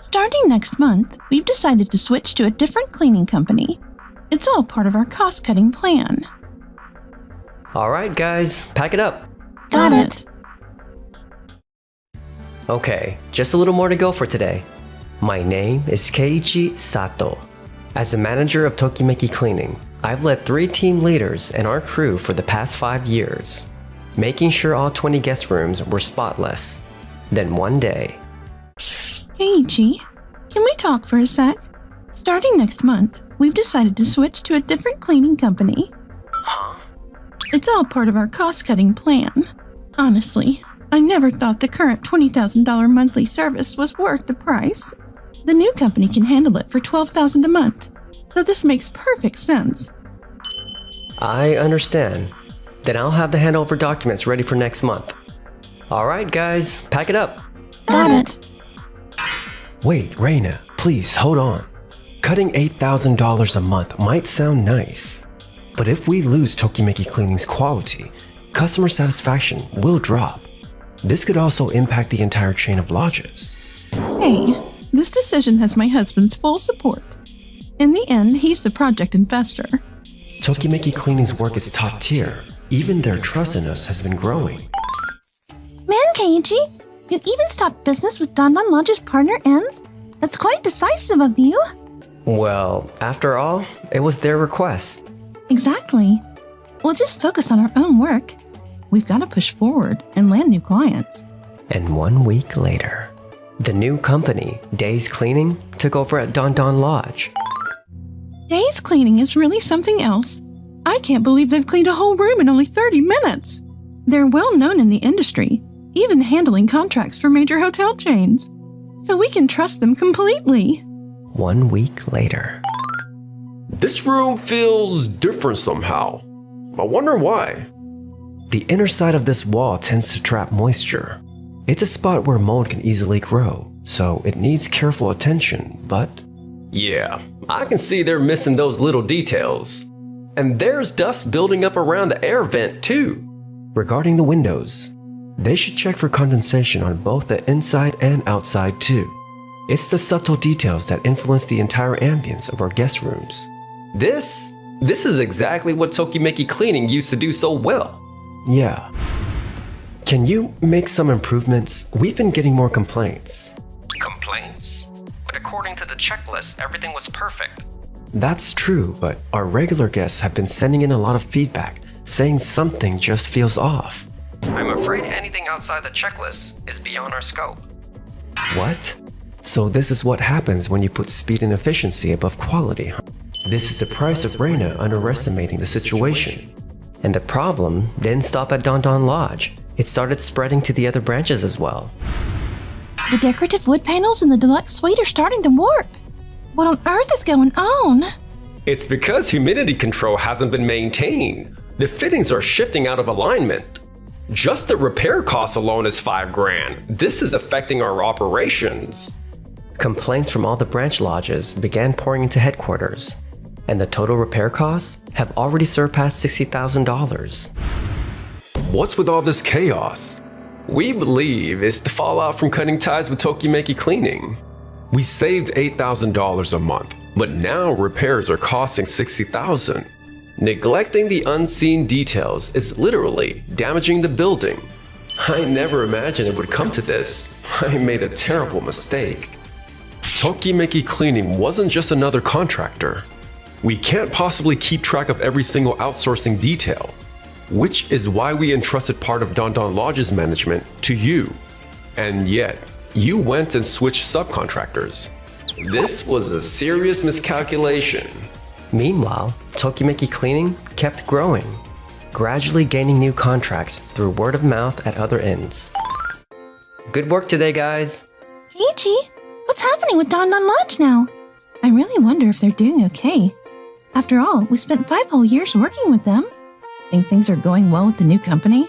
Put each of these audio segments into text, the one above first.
Starting next month, we've decided to switch to a different cleaning company. It's all part of our cost-cutting plan. Alright guys, pack it up. Got it. Okay, just a little more to go for today. My name is Keiichi Sato. As the manager of Tokimeki Cleaning, I've led 3 team leaders and our crew for the past 5 years, making sure all 20 guest rooms were spotless. Then one day... Keiichi, can we talk for a sec? Starting next month, we've decided to switch to a different cleaning company. Huh? It's all part of our cost-cutting plan. Honestly, I never thought the current $20,000 monthly service was worth the price. The new company can handle it for $12,000 a month, so this makes perfect sense. I understand. Then I'll have the handover documents ready for next month. Alright guys, pack it up. Got it. Wait, Reina, please hold on. Cutting $8,000 a month might sound nice, but if we lose Tokimeki Cleaning's quality, customer satisfaction will drop. This could also impact the entire chain of lodges. Hey, this decision has my husband's full support. In the end, he's the project investor. Tokimeki Cleaning's work is top tier. Even their trust in us has been growing. Man, Keiichi, you even stopped business with Don Don Lodge's partner Enz? That's quite decisive of you. Well, after all, it was their request. Exactly. We'll just focus on our own work. We've got to push forward and land new clients. And 1 week later, the new company, Days Cleaning, took over at Don Don Lodge. Days Cleaning is really something else. I can't believe they've cleaned a whole room in only 30 minutes. They're well known in the industry, even handling contracts for major hotel chains. So we can trust them completely. 1 week later. This room feels different somehow. I wonder why. The inner side of this wall tends to trap moisture. It's a spot where mold can easily grow, so it needs careful attention, but... Yeah, I can see they're missing those little details. And there's dust building up around the air vent too. Regarding the windows, they should check for condensation on both the inside and outside too. It's the subtle details that influence the entire ambience of our guest rooms. This is exactly what Tokimeki Cleaning used to do so well. Yeah. Can you make some improvements? We've been getting more complaints. Complaints? But according to the checklist, everything was perfect. That's true, but our regular guests have been sending in a lot of feedback, saying something just feels off. I'm afraid anything outside the checklist is beyond our scope. What? So this is what happens when you put speed and efficiency above quality, huh? This is the price of Reina underestimating the situation. And the problem didn't stop at Don Don Lodge. It started spreading to the other branches as well. The decorative wood panels in the deluxe suite are starting to warp. What on earth is going on? It's because humidity control hasn't been maintained. The fittings are shifting out of alignment. Just the repair cost alone is $5 grand. This is affecting our operations. Complaints from all the branch lodges began pouring into headquarters, and the total repair costs have already surpassed $60,000. What's with all this chaos? We believe it's the fallout from cutting ties with Tokimeki Cleaning. We saved $8,000 a month, but now repairs are costing $60,000. Neglecting the unseen details is literally damaging the building. I never imagined it would come to this. I made a terrible mistake. Tokimeki Cleaning wasn't just another contractor. We can't possibly keep track of every single outsourcing detail, which is why we entrusted part of Don Don Lodge's management to you. And yet, you went and switched subcontractors. This was a serious miscalculation. Meanwhile, Tokimeki Cleaning kept growing, gradually gaining new contracts through word of mouth at other ends. Good work today, guys! Keiichi, what's happening with Don Don Lodge now? I really wonder if they're doing okay. After all, we spent 5 whole years working with them. Think things are going well with the new company?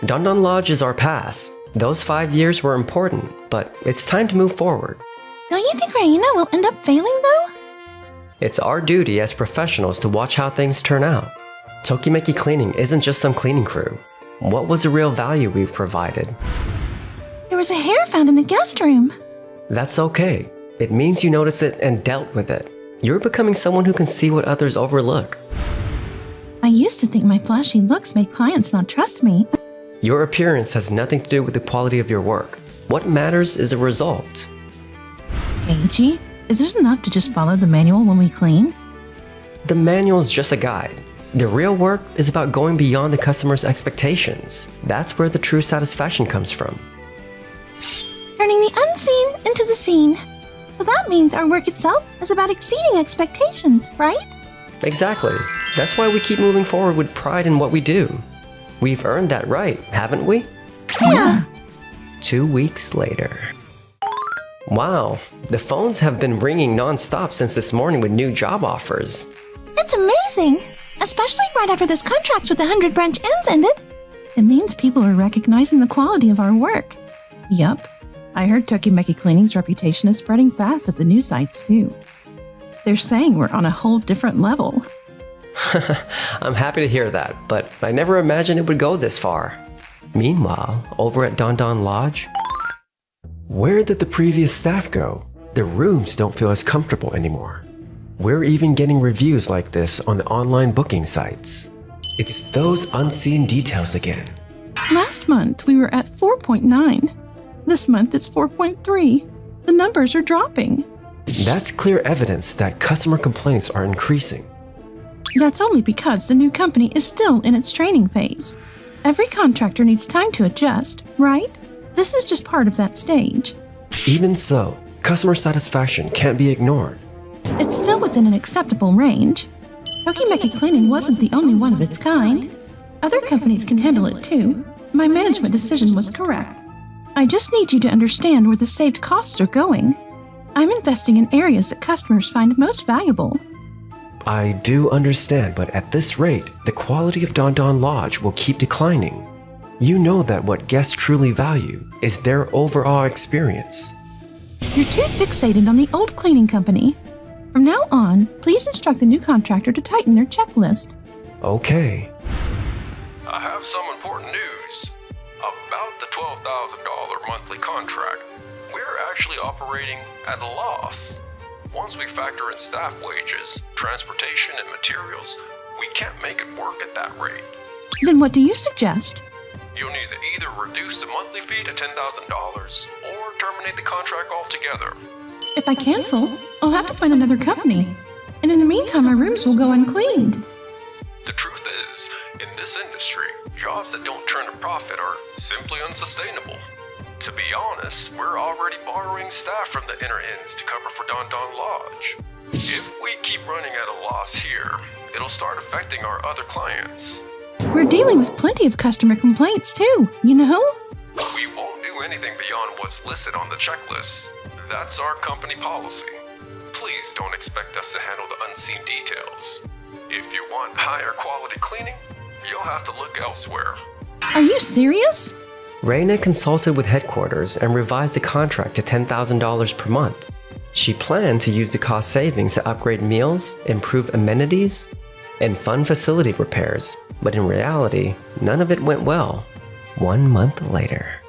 Don Don Lodge is our past. Those 5 years were important, but it's time to move forward. Don't you think Reina will end up failing though? It's our duty as professionals to watch how things turn out. Tokimeki Cleaning isn't just some cleaning crew. What was the real value we've provided? There was a hair found in the guest room. That's okay. It means you noticed it and dealt with it. You're becoming someone who can see what others overlook. I used to think my flashy looks made clients not trust me. Your appearance has nothing to do with the quality of your work. What matters is the result. Keiichi, is it enough to just follow the manual when we clean? The manual is just a guide. The real work is about going beyond the customer's expectations. That's where the true satisfaction comes from. Turning the unseen into the seen. So that means our work itself is about exceeding expectations, right? Exactly. That's why we keep moving forward with pride in what we do. We've earned that right, haven't we? Yeah. 2 weeks later. Wow, the phones have been ringing non-stop since this morning with new job offers. It's amazing! Especially right after this contract with the 100 branch ends ended. It means people are recognizing the quality of our work. Yup. I heard Tokimeki Cleaning's reputation is spreading fast at the new sites too. They're saying we're on a whole different level. I'm happy to hear that, but I never imagined it would go this far. Meanwhile, over at Don Don Lodge, Where did the previous staff go? The rooms don't feel as comfortable anymore. We're even getting reviews like this on the online booking sites. It's those unseen details again. Last month we were at 4.9. This month it's 4.3. The numbers are dropping. That's clear evidence that customer complaints are increasing. That's only because the new company is still in its training phase. Every contractor needs time to adjust, right? This is just part of that stage. Even so, customer satisfaction can't be ignored. It's still within an acceptable range. Tokimeki Cleaning wasn't the only one of its kind. Other companies can handle it too. My management decision was correct. I just need you to understand where the saved costs are going. I'm investing in areas that customers find most valuable. I do understand, but at this rate, the quality of Don Don Lodge will keep declining. You know that what guests truly value is their overall experience. You're too fixated on the old cleaning company. From now on, please instruct the new contractor to tighten their checklist. Okay. I have some important news. About the $12,000 monthly contract, we're actually operating at a loss. Once we factor in staff wages, transportation, and materials, we can't make it work at that rate. Then what do you suggest? You'll need to either reduce the monthly fee to $10,000 or terminate the contract altogether. If I cancel, I'll have to find another company. And in the meantime, my rooms will go uncleaned. The truth is, in this industry, jobs that don't turn a profit are simply unsustainable. To be honest, we're already borrowing staff from the inner ends to cover for Don Don Lodge. If we keep running at a loss here, it'll start affecting our other clients. We're dealing with plenty of customer complaints too, you know? We won't do anything beyond what's listed on the checklist. That's our company policy. Please don't expect us to handle the unseen details. If you want higher quality cleaning, you'll have to look elsewhere. Are you serious? Reina consulted with headquarters and revised the contract to $10,000 per month. She planned to use the cost savings to upgrade meals, improve amenities, and fund facility repairs, but in reality, none of it went well. 1 month later.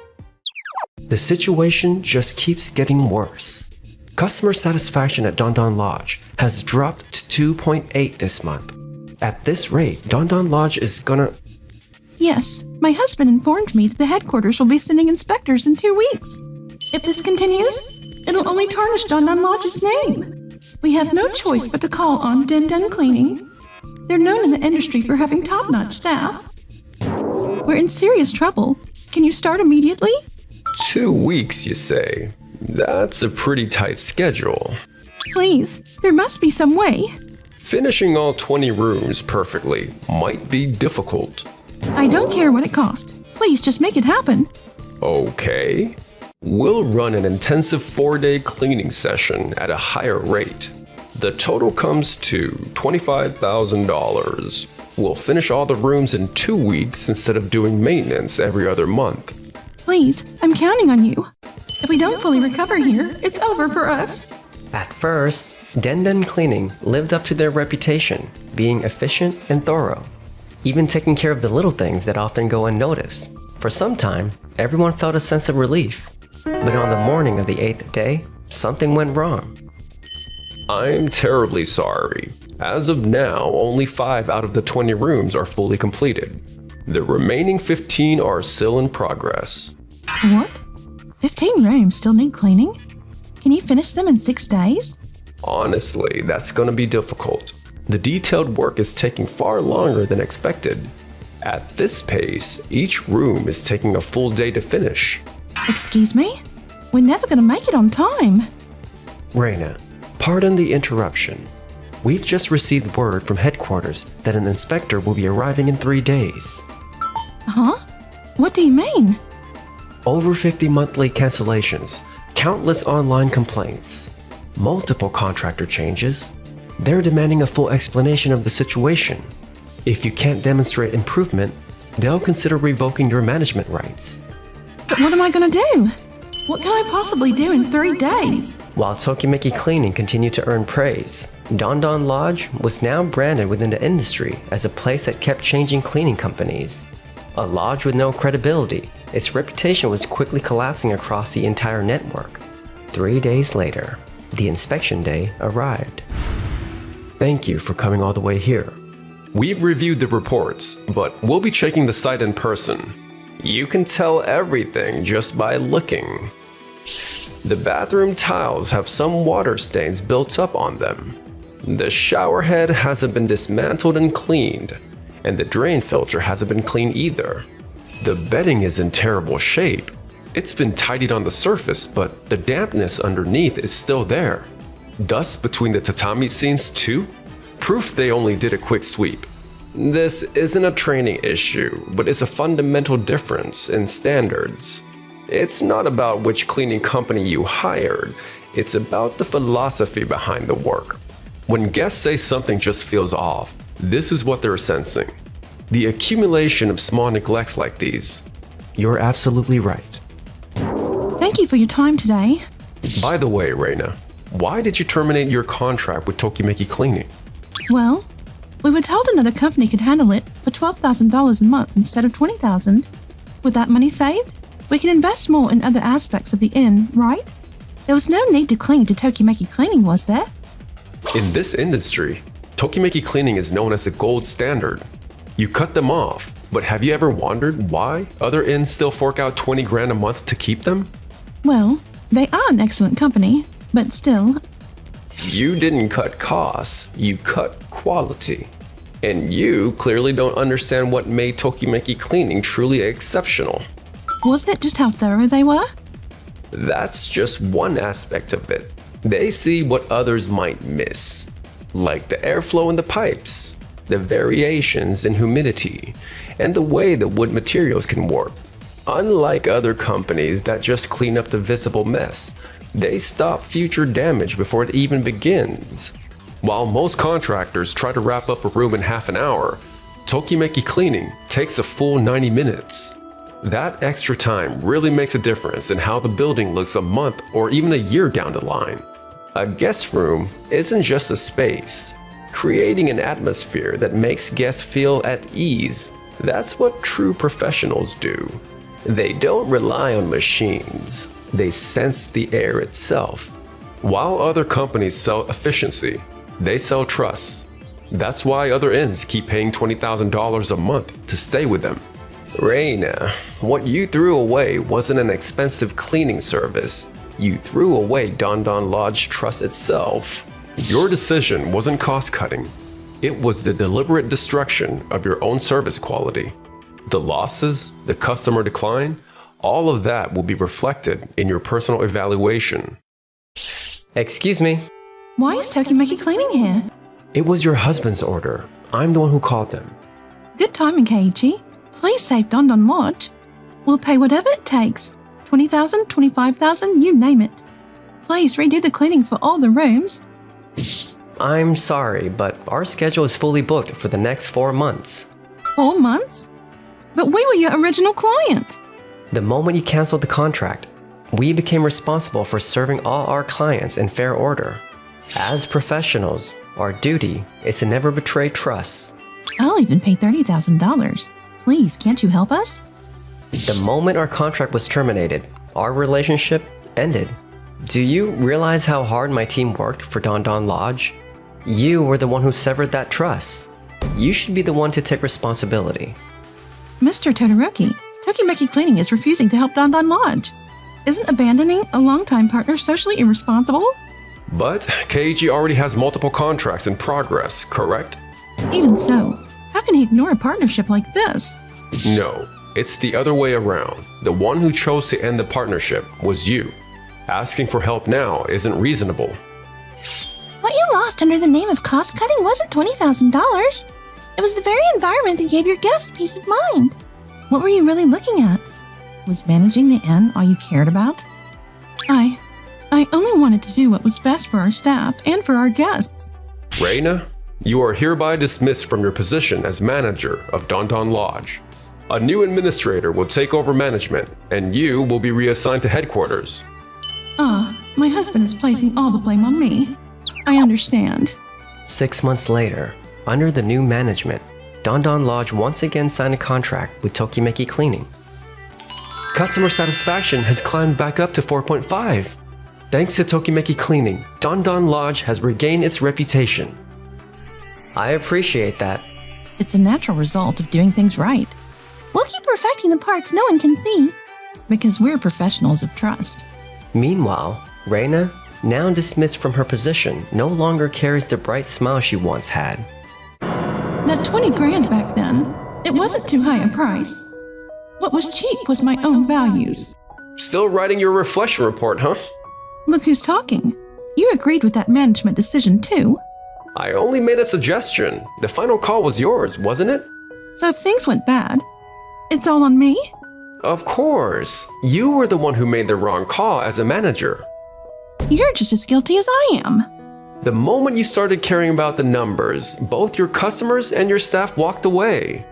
The situation just keeps getting worse. Customer satisfaction at Don Don Lodge has dropped to 2.8 this month. At this rate, Don Don Lodge is gonna... Yes, my husband informed me that the headquarters will be sending inspectors in 2 weeks. If this continues, it'll only tarnish Don Don Lodge's name. We have no choice but to call on Den Den Cleaning. They're known in the industry for having top-notch staff. We're in serious trouble. Can you start immediately? 2 weeks, you say? That's a pretty tight schedule. Please, there must be some way. Finishing all 20 rooms perfectly might be difficult. I don't care what it costs. Please just make it happen. Okay. We'll run an intensive 4-day cleaning session at a higher rate. The total comes to $25,000. We'll finish all the rooms in 2 weeks instead of doing maintenance every other month. Please, I'm counting on you. If we don't fully recover here, it's over for us. At first, Den Den Cleaning lived up to their reputation, being efficient and thorough, even taking care of the little things that often go unnoticed. For some time, everyone felt a sense of relief. But on the morning of the 8th day, something went wrong. I'm terribly sorry. As of now, only 5 out of the 20 rooms are fully completed. The remaining 15 are still in progress. What? 15 rooms still need cleaning? Can you finish them in 6 days? Honestly, that's gonna be difficult. The detailed work is taking far longer than expected. At this pace, each room is taking a full day to finish. Excuse me? We're never going to make it on time. Reina, pardon the interruption. We've just received word from headquarters that an inspector will be arriving in 3 days. Huh? What do you mean? Over 50 monthly cancellations, countless online complaints, multiple contractor changes. They're demanding a full explanation of the situation. If you can't demonstrate improvement, they'll consider revoking your management rights. But what am I going to do? What can I possibly do in 3 days? While Tokimeki Cleaning continued to earn praise, Don Don Lodge was now branded within the industry as a place that kept changing cleaning companies. A lodge with no credibility, its reputation was quickly collapsing across the entire network. 3 days later, the inspection day arrived. Thank you for coming all the way here. We've reviewed the reports, but we'll be checking the site in person. You can tell everything just by looking. The bathroom tiles have some water stains built up on them. The shower head hasn't been dismantled and cleaned, and the drain filter hasn't been cleaned either. The bedding is in terrible shape. It's been tidied on the surface, but the dampness underneath is still there. Dust between the tatami seams too? Proof they only did a quick sweep. This isn't a training issue, but it's a fundamental difference in standards. It's not about which cleaning company you hired, it's about the philosophy behind the work. When guests say something just feels off, this is what they're sensing. The accumulation of small neglects like these. You're absolutely right. Thank you for your time today. By the way, Reina, why did you terminate your contract with Tokimeki Cleaning? Well, we were told another company could handle it for $12,000 a month instead of $20,000. With that money saved, we can invest more in other aspects of the inn, right? There was no need to cling to Tokimeki Cleaning, was there? In this industry, Tokimeki Cleaning is known as the gold standard. You cut them off, but have you ever wondered why other inns still fork out 20 grand a month to keep them? Well, they are an excellent company, but still. You didn't cut costs, you cut quality. And you clearly don't understand what made Tokimeki Cleaning truly exceptional. Wasn't it just how thorough they were? That's just one aspect of it. They see what others might miss, like the airflow in the pipes, the variations in humidity, and the way the wood materials can warp. Unlike other companies that just clean up the visible mess, they stop future damage before it even begins. While most contractors try to wrap up a room in half an hour, Tokimeki Cleaning takes a full 90 minutes. That extra time really makes a difference in how the building looks a month or even a year down the line. A guest room isn't just a space. Creating an atmosphere that makes guests feel at ease, that's what true professionals do. They don't rely on machines, they sense the air itself. While other companies sell efficiency, they sell trust. That's why other inns keep paying $20,000 a month to stay with them. Reina, what you threw away wasn't an expensive cleaning service. You threw away Don Don Lodge Trust itself. Your decision wasn't cost-cutting. It was the deliberate destruction of your own service quality. The losses, the customer decline, all of that will be reflected in your personal evaluation. Excuse me. Why is Tokimeki Cleaning here? It was your husband's order. I'm the one who called them. Good timing, Keiichi. Please save Don Don Lodge. We'll pay whatever it takes. $20,000, $25,000, you name it. Please redo the cleaning for all the rooms. I'm sorry, but our schedule is fully booked for the next 4 months. 4 months? But we were your original client. The moment you canceled the contract, we became responsible for serving all our clients in fair order. As professionals, our duty is to never betray trust. I'll even pay $30,000. Please, can't you help us? The moment our contract was terminated, our relationship ended. Do you realize how hard my team worked for Don Don Lodge? You were the one who severed that trust. You should be the one to take responsibility. Mr. Todoroki, Tokimeki Cleaning is refusing to help Don Don Lodge. Isn't abandoning a longtime partner socially irresponsible? But Keiichi already has multiple contracts in progress, correct? Even so, how can he ignore a partnership like this? No, it's the other way around. The one who chose to end the partnership was you. Asking for help now isn't reasonable. What you lost under the name of cost cutting wasn't $20,000. It was the very environment that gave your guests peace of mind. What were you really looking at? Was managing the inn all you cared about? I only wanted to do what was best for our staff and for our guests. Reina, you are hereby dismissed from your position as manager of Don Don Lodge. A new administrator will take over management, and you will be reassigned to headquarters. My husband is placing all the blame on me. I understand. 6 months later, under the new management, Don Don Lodge once again signed a contract with Tokimeki Cleaning. Customer satisfaction has climbed back up to 4.5. Thanks to Tokimeki Cleaning, Don Don Lodge has regained its reputation. I appreciate that. It's a natural result of doing things right, We'll keep perfecting the parts no one can see. because we're professionals of trust. Meanwhile, Reina, now dismissed from her position, no longer carries the bright smile she once had. That 20 grand back then, it wasn't too high a price. What was cheap was my own values. Still writing your reflection report, huh? Look who's talking. You agreed with that management decision too. I only made a suggestion. The final call was yours, wasn't it? So if things went bad, it's all on me? Of course. You were the one who made the wrong call as a manager. You're just as guilty as I am. The moment you started caring about the numbers, both your customers and your staff walked away.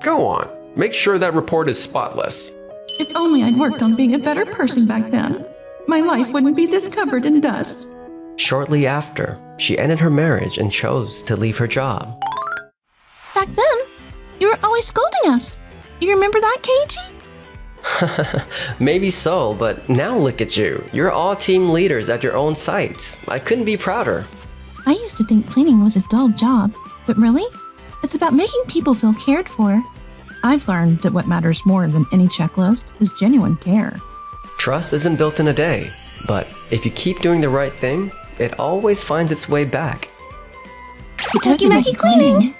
Go on, make sure that report is spotless. If only I'd worked on being a better person back then, my life wouldn't be this covered in dust. Shortly after, she ended her marriage and chose to leave her job. Back then, you were always scolding us. You remember that, Keiichi? Maybe so, but now look at you. You're all team leaders at your own sites. I couldn't be prouder. I used to think cleaning was a dull job, but really, it's about making people feel cared for. I've learned that what matters more than any checklist is genuine care. Trust isn't built in a day, but if you keep doing the right thing, it always finds its way back. Tokimeki Cleaning!